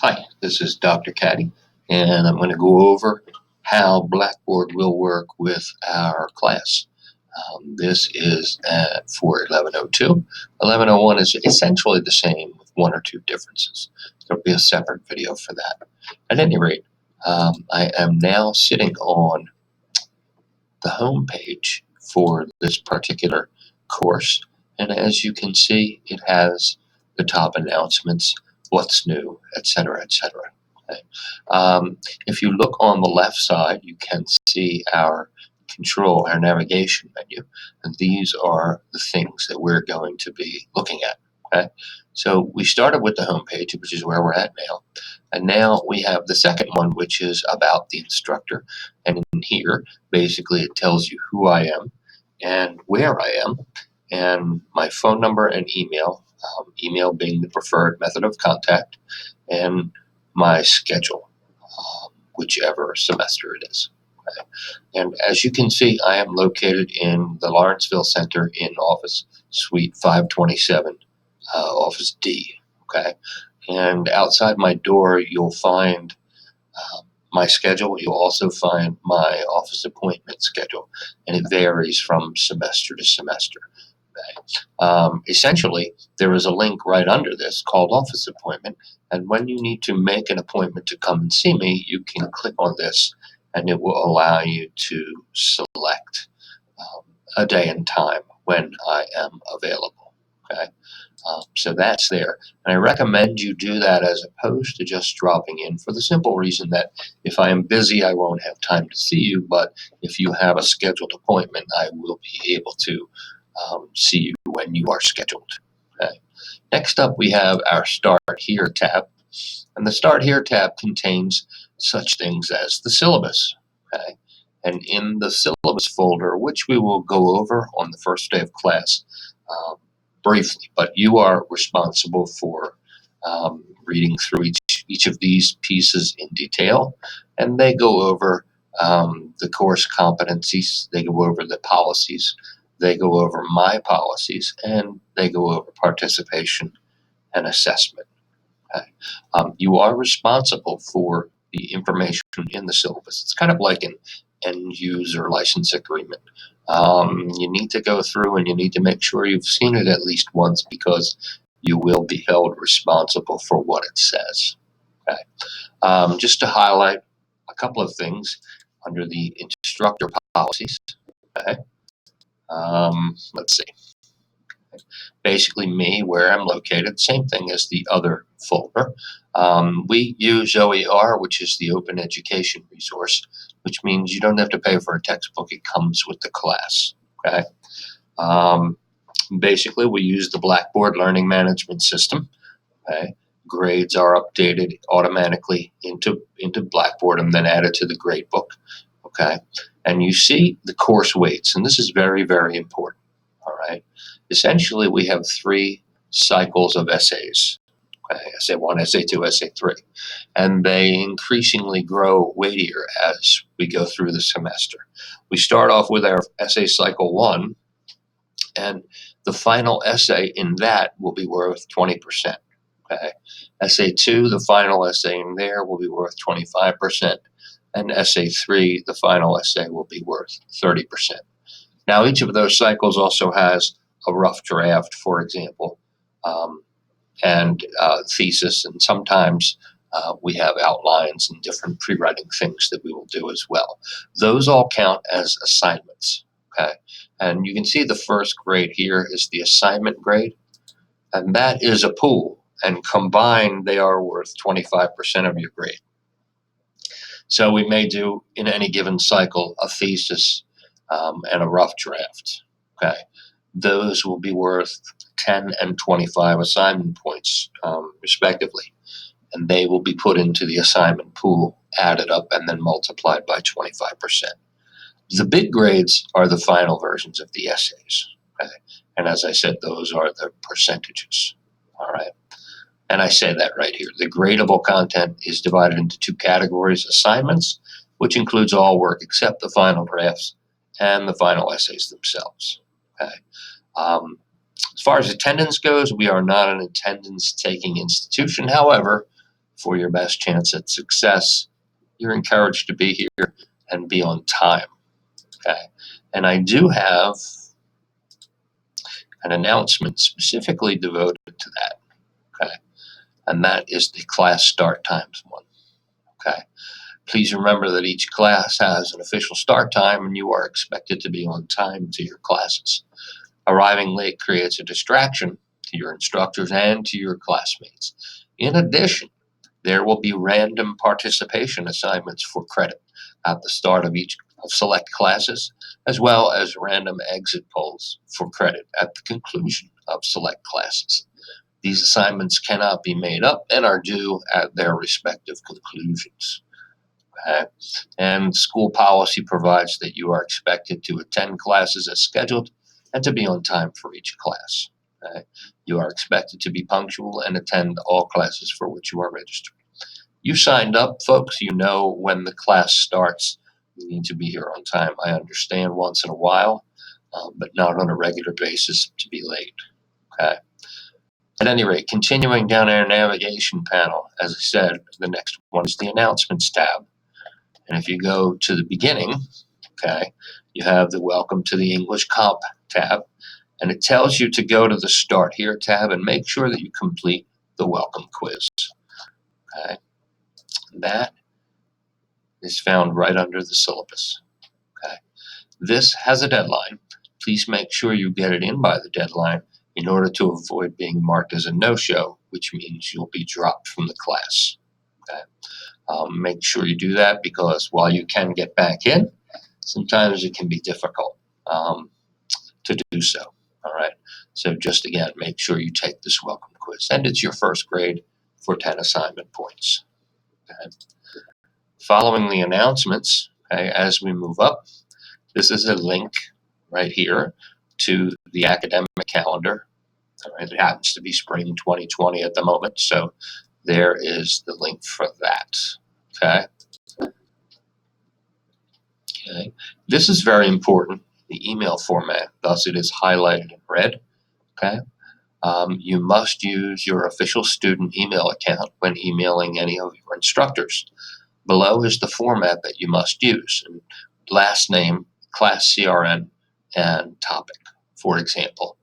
Hi, this is Dr. Caddy, and I'm going to go over how Blackboard will work with our class. This is for 1102. 1101 is essentially the same with one or two differences. There'll be a separate video for that. At any rate, I am now sitting on the home page for this particular course, and as you can see, it has the top announcements, what's new, etc., etc. Okay. If you look on the left side, you can see our navigation menu, and these are the things that we're going to be looking at. Okay, so we started with the home page, which is where we're at now, and now we have the second one, which is about the instructor. And in here, basically, it tells you who I am and where I am, and my phone number and email. Email being the preferred method of contact, and my schedule, whichever semester it is. Okay. And as you can see, I am located in the Lawrenceville Center in Office Suite 527, Office D. Okay, and outside my door, you'll find my schedule. You'll also find my office appointment schedule, and it varies from semester to semester. Essentially, there is a link right under this called Office Appointment, and when you need to make an appointment to come and see me, you can click on this, and it will allow you to select a day and time when I am available. Okay, so that's there, and I recommend you do that as opposed to just dropping in, for the simple reason that if I am busy, I won't have time to see you, but if you have a scheduled appointment, I will be able to see you when you are scheduled. Okay. Next up, we have our Start Here tab, and the Start Here tab contains such things as the syllabus. Okay. And in the syllabus folder, which we will go over on the first day of class briefly, but you are responsible for reading through each of these pieces in detail, and they go over the course competencies, they go over the policies, they go over my policies, and they go over participation and assessment. Okay. You are responsible for the information in the syllabus. It's kind of like an end user license agreement. You need to go through and you need to make sure you've seen it at least once, because you will be held responsible for what it says. Okay. Just to highlight a couple of things under the instructor policies. Okay. Let's see. Basically me, where I'm located, same thing as the other folder. We use OER, which is the Open Education Resource, which means you don't have to pay for a textbook. It comes with the class. Okay. Basically, we use the Blackboard Learning Management System. Okay. Grades are updated automatically into Blackboard and then added to the gradebook. Okay. And you see the course weights, and this is very, very important. All right. Essentially, we have 3 cycles of essays. Okay. Essay 1, Essay 2, Essay 3. And they increasingly grow weightier as we go through the semester. We start off with our essay cycle 1, and the final essay in that will be worth 20%. Okay. Essay 2, the final essay in there will be worth 25%. And essay 3, the final essay, will be worth 30%. Now, each of those cycles also has a rough draft, for example, and thesis, and sometimes we have outlines and different pre-writing things that we will do as well. Those all count as assignments. Okay, and you can see the first grade here is the assignment grade, and that is a pool, and combined they are worth 25% of your grade. So we may do, in any given cycle, a thesis and a rough draft. Okay, those will be worth 10 and 25 assignment points, respectively, and they will be put into the assignment pool, added up, and then multiplied by 25%. The big grades are the final versions of the essays. Okay, and as I said, those are the percentages. All right. And I say that right here. The gradable content is divided into 2 categories: assignments, which includes all work except the final drafts, and the final essays themselves. Okay. As far as attendance goes, we are not an attendance-taking institution. However, for your best chance at success, you're encouraged to be here and be on time. Okay. And I do have an announcement specifically devoted to that. Okay. And that is the class start times one. Okay. Please remember that each class has an official start time and you are expected to be on time to your classes. Arriving late creates a distraction to your instructors and to your classmates. In addition, there will be random participation assignments for credit at the start of each of select classes, as well as random exit polls for credit at the conclusion of select classes. These assignments cannot be made up and are due at their respective conclusions. Okay. And school policy provides that you are expected to attend classes as scheduled and to be on time for each class. Okay. You are expected to be punctual and attend all classes for which you are registered. You signed up, folks. You know when the class starts. You need to be here on time. I understand once in a while, but not on a regular basis to be late. Okay. At any rate, continuing down our navigation panel, as I said, the next one is the announcements tab. And if you go to the beginning, okay, you have the Welcome to the English Comp tab, and it tells you to go to the Start Here tab and make sure that you complete the welcome quiz. Okay, that is found right under the syllabus. Okay, this has a deadline. Please make sure you get it in by the deadline in order to avoid being marked as a no-show, which means you'll be dropped from the class. Okay. Make sure you do that because while you can get back in, sometimes it can be difficult to do so. All right. So just again, make sure you take this welcome quiz, and it's your first grade for 10 assignment points. Okay. Following the announcements, okay, as we move up, this is a link right here to the academic calendar. All right. It happens to be spring 2020 at the moment, so there is the link for that. Okay. Okay. This is very important, the email format, thus it is highlighted in red. Okay. You must use your official student email account when emailing any of your instructors. Below is the format that you must use. Last name, class CRN, and topic. For example,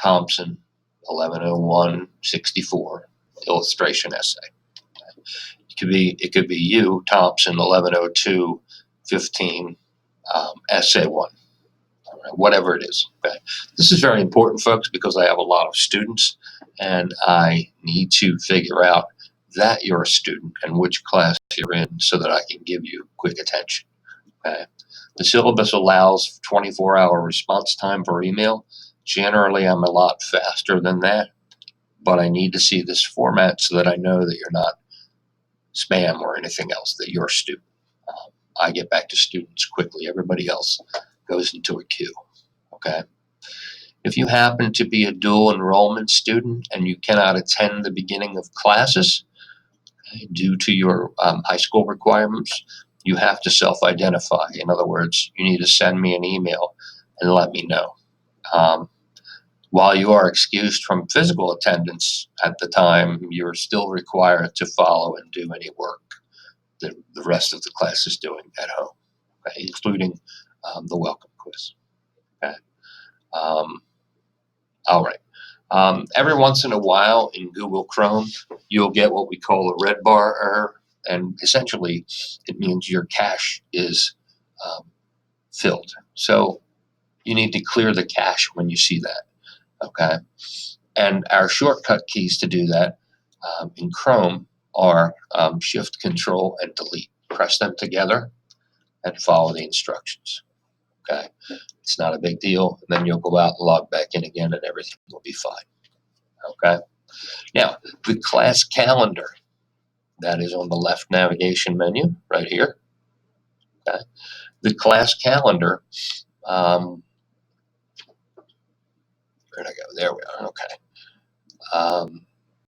Thompson, 1101-64, illustration essay. It could be you, Thompson, 1102-15, essay one, whatever it is. Okay. This is very important, folks, because I have a lot of students and I need to figure out that you're a student and which class you're in so that I can give you quick attention. Okay. The syllabus allows 24-hour response time for email. Generally, I'm a lot faster than that, but I need to see this format so that I know that you're not spam or anything else, that you're a student. I get back to students quickly. Everybody else goes into a queue. Okay. If you happen to be a dual enrollment student and you cannot attend the beginning of classes due to your high school requirements, you have to self-identify. In other words, you need to send me an email and let me know. While you are excused from physical attendance at the time, you're still required to follow and do any work that the rest of the class is doing at home, okay, including the welcome quiz. Okay. All right. Every once in a while in Google Chrome, you'll get what we call a red bar error, and essentially it means your cache is filled. So you need to clear the cache when you see that. Okay. And our shortcut keys to do that in Chrome are Shift, Control, and Delete. Press them together and follow the instructions. Okay. It's not a big deal. And then you'll go out and log back in again and everything will be fine. Okay. Now, the class calendar, that is on the left navigation menu right here. Okay. The class calendar, where'd I go? There we are. Okay.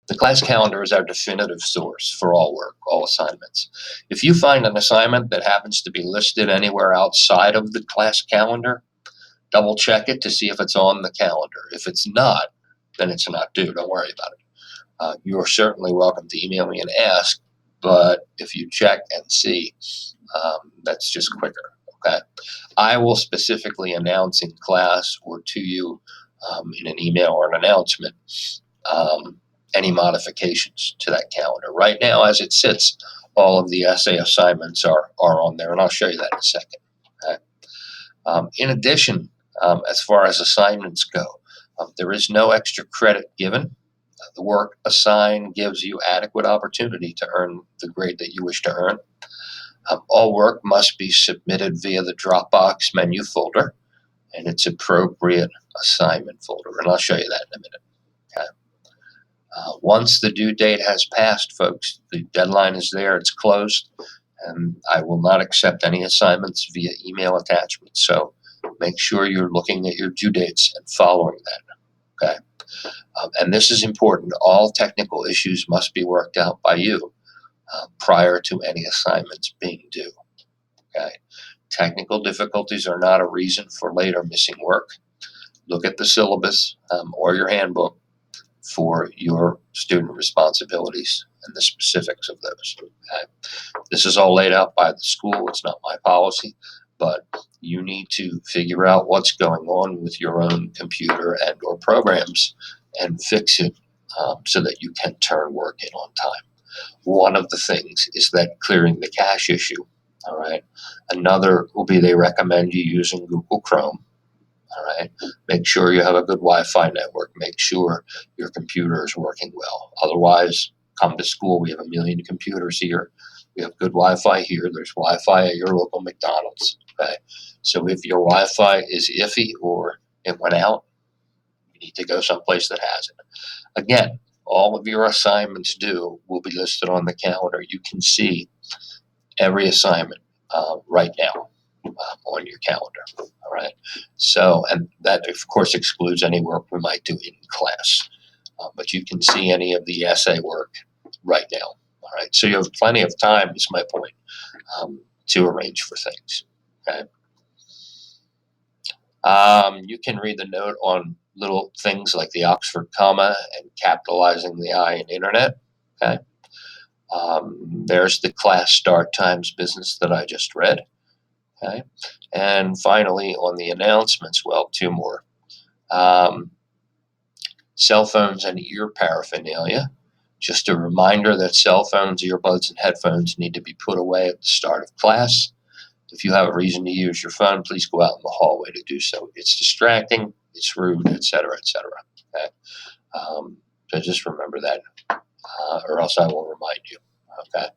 The class calendar is our definitive source for all work, all assignments. If you find an assignment that happens to be listed anywhere outside of the class calendar, double check it to see if it's on the calendar. If it's not, then it's not due. Don't worry about it. You're certainly welcome to email me and ask, but if you check and see, that's just quicker. Okay. I will specifically announce in class or to you in an email or an announcement um, any modifications to that calendar. Right now, as it sits, all of the essay assignments are on there, and I'll show you that in a second. Okay? In addition, as far as assignments go, there is no extra credit given. The work assigned gives you adequate opportunity to earn the grade that you wish to earn. All work must be submitted via the Dropbox menu folder and its appropriate assignment folder, and I'll show you that in a minute. Okay. Once the due date has passed, folks, the deadline is there, it's closed, and I will not accept any assignments via email attachments. So make sure you're looking at your due dates and following that. Okay. And this is important. All technical issues must be worked out by you prior to any assignments being due. Okay. Technical difficulties are not a reason for late or missing work. Look at the syllabus or your handbook for your student responsibilities and the specifics of those. Okay. This is all laid out by the school. It's not my policy, but you need to figure out what's going on with your own computer and or programs and fix it so that you can turn work in on time. One of the things is that clearing the cache issue. All right. Another will be they recommend you using Google Chrome. All right. Make sure you have a good Wi-Fi network. Make sure your computer is working well. Otherwise, come to school. We have a million computers here. We have good Wi-Fi here. There's Wi-Fi at your local McDonald's. Okay. So if your Wi-Fi is iffy or it went out, you need to go someplace that has it. Again, all of your assignments due will be listed on the calendar. You can see every assignment right now on your calendar. All right. So, and that of course excludes any work we might do in class, but you can see any of the essay work right now. All right. So you have plenty of time, is my point, to arrange for things. Okay. You can read the note on little things like the Oxford comma and capitalizing the I in internet. Okay. There's the class start times business that I just read. Okay. And finally, on the announcements, well, two more. Cell phones and ear paraphernalia. Just a reminder that cell phones, earbuds, and headphones need to be put away at the start of class. If you have a reason to use your phone, please go out in the hallway to do so. It's distracting, it's rude, etc., etc. Okay? So just remember that, or else I will remind you. Okay.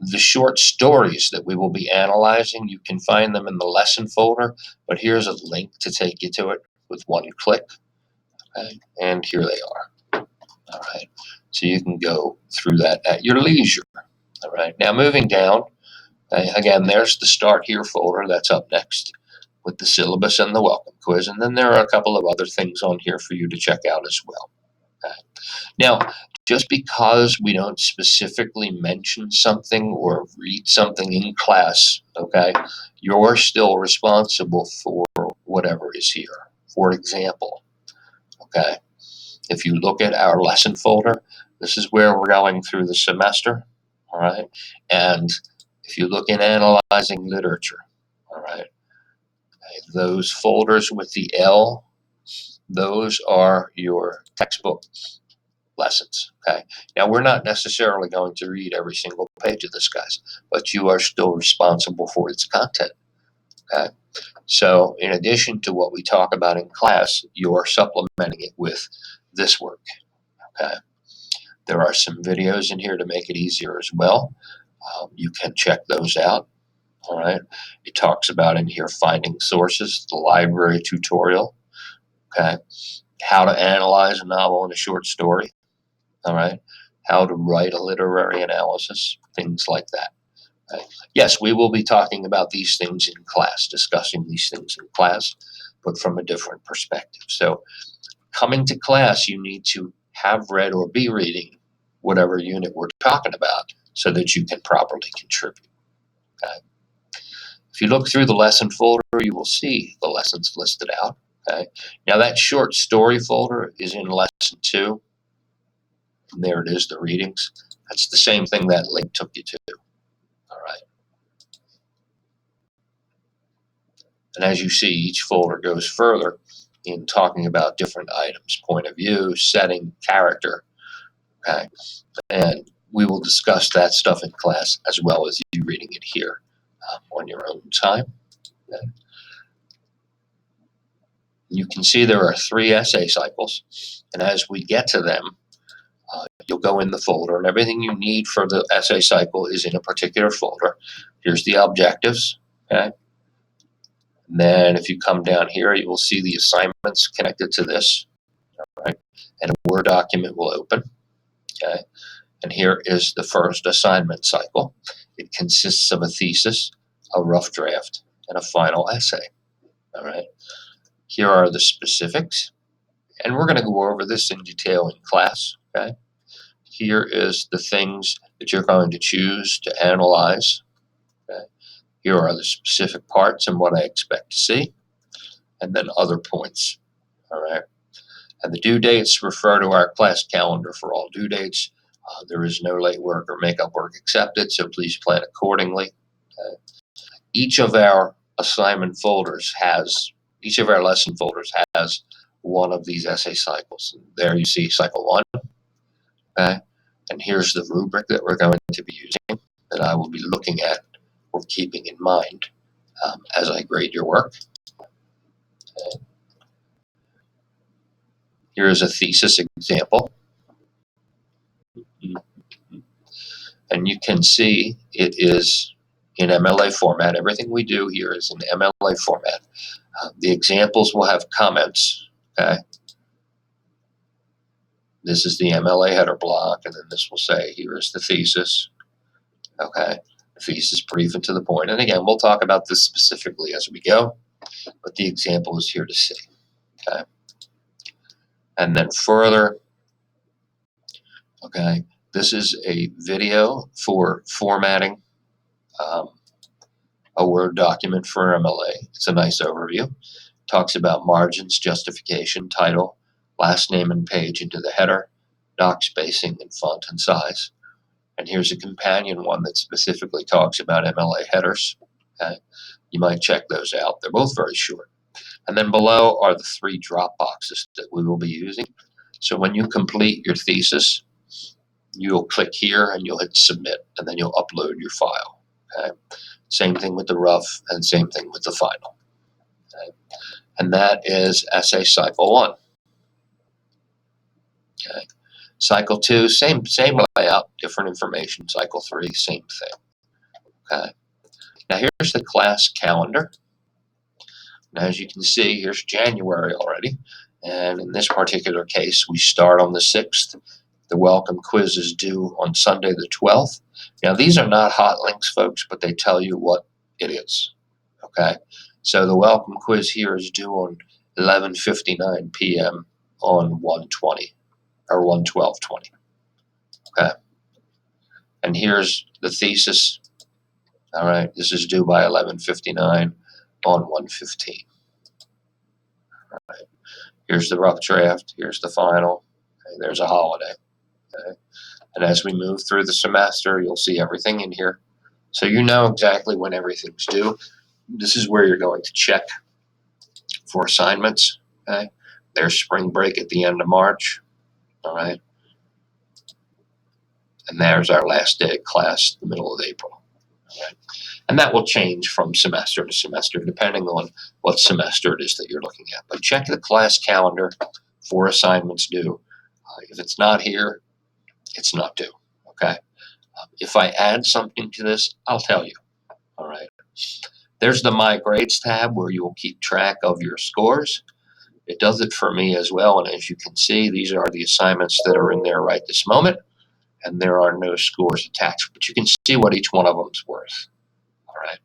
The short stories that we will be analyzing, you can find them in the lesson folder, but here's a link to take you to it with one click. Okay? And here they are. All right. So you can go through that at your leisure. All right. Now moving down, again, there's the Start Here folder that's up next with the syllabus and the welcome quiz. And then there are a couple of other things on here for you to check out as well. Okay. Now, just because we don't specifically mention something or read something in class, okay, you're still responsible for whatever is here. For example, okay, if you look at our lesson folder, this is where we're going through the semester, all right, and if you look in analyzing literature, all right, okay, those folders with the L, those are your textbook lessons. Okay. Now we're not necessarily going to read every single page of this, guys, but you are still responsible for its content. Okay. So in addition to what we talk about in class, you are supplementing it with this work. Okay. There are some videos in here to make it easier as well. You can check those out. All right. It talks about in here finding sources, the library tutorial. Okay. How to analyze a novel and a short story. All right. How to write a literary analysis, things like that. Okay. Yes, we will be talking about these things in class, discussing these things in class, but from a different perspective. So coming to class, you need to have read or be reading whatever unit we're talking about so that you can properly contribute. Okay. If you look through the lesson folder, you will see the lessons listed out. Okay. Now that short story folder is in lesson 2. And there it is, the readings. That's the same thing that link took you to. All right. And as you see, each folder goes further in talking about different items: point of view, setting, character. Okay. And we will discuss that stuff in class as well as you reading it here on your own time. Okay. You can see there are 3 essay cycles, and as we get to them, you'll go in the folder, and everything you need for the essay cycle is in a particular folder. Here's the objectives, okay? And then if you come down here, you will see the assignments connected to this, all right? And a Word document will open, okay? And here is the first assignment cycle. It consists of a thesis, a rough draft, and a final essay, all right? Here are the specifics, and we're going to go over this in detail in class, okay? Here is the things that you're going to choose to analyze, okay? Here are the specific parts and what I expect to see, and then other points, all right? And the due dates refer to our class calendar for all due dates. There is no late work or makeup work accepted, so please plan accordingly. Okay? Each of our assignment folders has, each of our lesson folders has one of these essay cycles. And there you see cycle 1, okay? And here's the rubric that we're going to be using, that I will be looking at or keeping in mind as I grade your work. Okay. Here is a thesis example. And you can see it is in MLA format. Everything we do here is in MLA format. The examples will have comments, okay? This is the MLA header block, and then this will say, here is the thesis, okay? The thesis brief and to the point. And again, we'll talk about this specifically as we go, but the example is here to see, okay? And then further, okay, this is a video for formatting a Word document for MLA. It's a nice overview. Talks about margins, justification, title, last name and page into the header, doc spacing, and font and size. And here's a companion one that specifically talks about MLA headers. Okay? You might check those out. They're both very short. And then below are the 3 drop boxes that we will be using. So when you complete your thesis, you'll click here and you'll hit submit, and then you'll upload your file. Okay? Same thing with the rough, and same thing with the final. Okay? And that is essay cycle 1. Okay? Cycle 2, same layout, different information. Cycle 3, same thing. Okay? Now here's the class calendar. Now as you can see, here's January already. And in this particular case, we start on the 6th. The welcome quiz is due on Sunday the 12th. Now these are not hot links, folks, but they tell you what it is. Okay? So the welcome quiz here is due on 11:59 p.m. on 1/20 or 1/12/20. Okay? And here's the thesis. All right, this is due by 11:59 on 1/15. All right. Here's the rough draft. Here's the final. Okay, there's a holiday. Okay? And as we move through the semester, you'll see everything in here. So you know exactly when everything's due. This is where you're going to check for assignments. Okay? There's spring break at the end of March. All right? And there's our last day of class, the middle of April. All right? And that will change from semester to semester, depending on what semester it is that you're looking at. But check the class calendar for assignments due. If it's not here, it's not due. Okay? If I add something to this, I'll tell you. All right? There's the My Grades tab where you will keep track of your scores. It does it for me as well, and as you can see, these are the assignments that are in there right this moment, and there are no scores attached, but you can see what each one of them is worth. All right.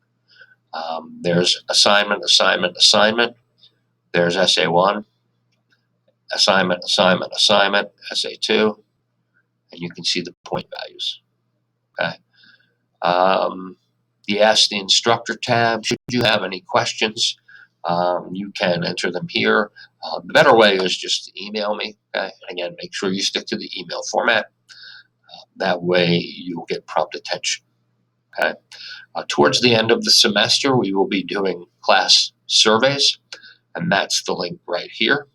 There's assignment, assignment, assignment. There's essay 1, assignment, assignment, assignment, essay 2, and you can see the point values. Okay. The Ask the Instructor tab, should you have any questions, you can enter them here. The better way is just to email me. Okay? And again, make sure you stick to the email format. That way you'll get prompt attention. Okay? Towards the end of the semester, we will be doing class surveys, and that's the link right here.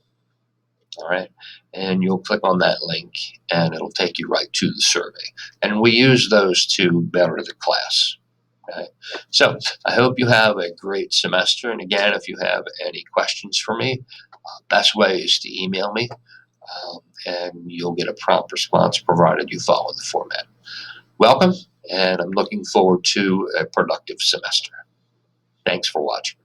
All right, and you'll click on that link, and it'll take you right to the survey. And we use those to better the class. Okay? So I hope you have a great semester. And again, if you have any questions for me, best way is to email me, and you'll get a prompt response provided you follow the format. Welcome, and I'm looking forward to a productive semester. Thanks for watching.